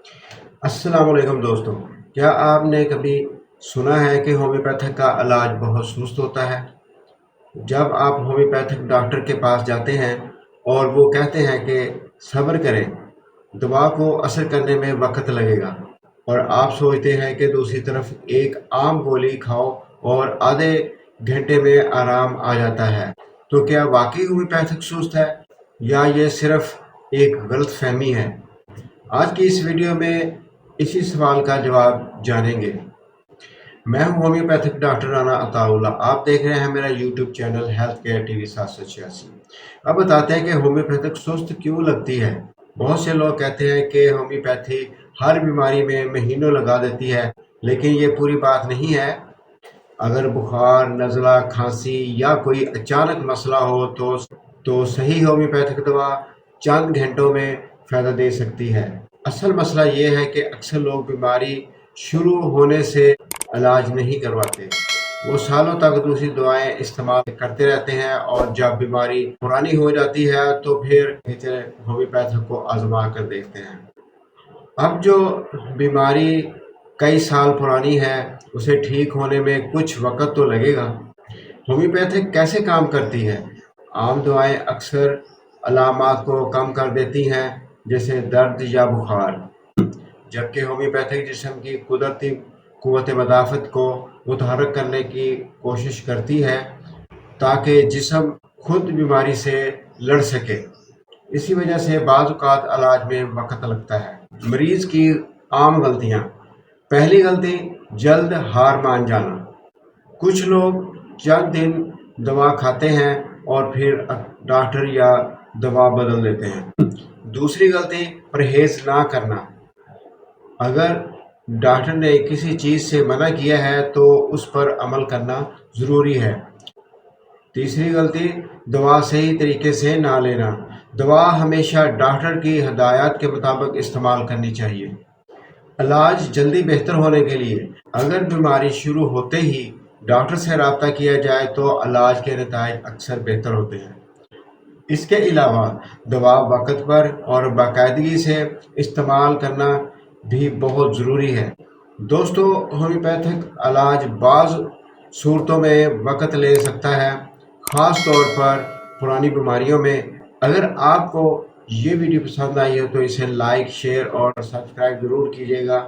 अस्सलाम वालेकुम दोस्तों। क्या आपने कभी सुना है कि होम्योपैथिक का इलाज बहुत सुस्त होता है? जब आप होम्योपैथिक डॉक्टर के पास जाते हैं और वो कहते हैं कि सब्र करें, दवा को असर करने में वक्त लगेगा, और आप सोचते हैं कि दूसरी तरफ एक आम गोली खाओ और आधे घंटे में आराम आ जाता है, तो क्या वाकई होम्योपैथिक सुस्त है या ये सिर्फ एक गलत फहमी है? आज की इस वीडियो में इसी सवाल का जवाब जानेंगे। मैं हूं होम्योपैथिक डॉक्टर राना अताउल्ला। आप देख रहे हैं मेरा YouTube channel health care TV 786। अब बताते हैं कि होम्योपैथिक सुस्त क्यों लगती है। बहुत से लोग कहते हैं कि होम्योपैथी हर बीमारी में महीनों लगा देती है, लेकिन ये पूरी बात नहीं है। अगर बुखार, नज़ला, खांसी या कोई अचानक मसला हो तो सही होम्योपैथिक दवा चंद घंटों में फ़ायदा दे सकती है। असल मसला ये है कि अक्सर लोग बीमारी शुरू होने से इलाज नहीं करवाते। वो सालों तक दूसरी दवाएं इस्तेमाल करते रहते हैं, और जब बीमारी पुरानी हो जाती है तो फिर होम्योपैथिक को आजमा कर देखते हैं। अब जो बीमारी कई साल पुरानी है, उसे ठीक होने में कुछ वक्त तो लगेगा। होम्योपैथिक कैसे काम करती है? आम दवाएं अक्सर अलामात को कम कर देती हैं, जैसे दर्द या बुखार, जबकि होम्योपैथिक जिस्म की कुदरती कुव्वत मदाफ़त को मुतहर्रिक करने की कोशिश करती है ताकि जिस्म खुद बीमारी से लड़ सके। इसी वजह से बाज़ औक़ात इलाज में वक्त लगता है। मरीज़ की आम गलतियाँ। पहली गलती, जल्द हार मान जाना। कुछ लोग चंद दिन दवा खाते हैं और फिर डॉक्टर या दवा बदल देते हैं। दूसरी गलती, परहेज़ ना करना। अगर डॉक्टर ने किसी चीज़ से मना किया है तो उस पर अमल करना ज़रूरी है। तीसरी गलती, दवा सही तरीके से ना लेना। दवा हमेशा डॉक्टर की हिदायत के मुताबिक इस्तेमाल करनी चाहिए। इलाज जल्दी बेहतर होने के लिए अगर बीमारी शुरू होते ही डॉक्टर से रब्ता किया जाए तो इलाज के नतीजे अक्सर बेहतर होते हैं। इसके अलावा दवा वक्त पर और बाकायदगी से इस्तेमाल करना भी बहुत ज़रूरी है। दोस्तों, होम्योपैथिक इलाज बाज़ सूरतों में वक्त ले सकता है, ख़ास तौर पर पुरानी बीमारियों में। अगर आपको ये वीडियो पसंद आई हो तो इसे लाइक, शेयर और सब्सक्राइब ज़रूर कीजिएगा।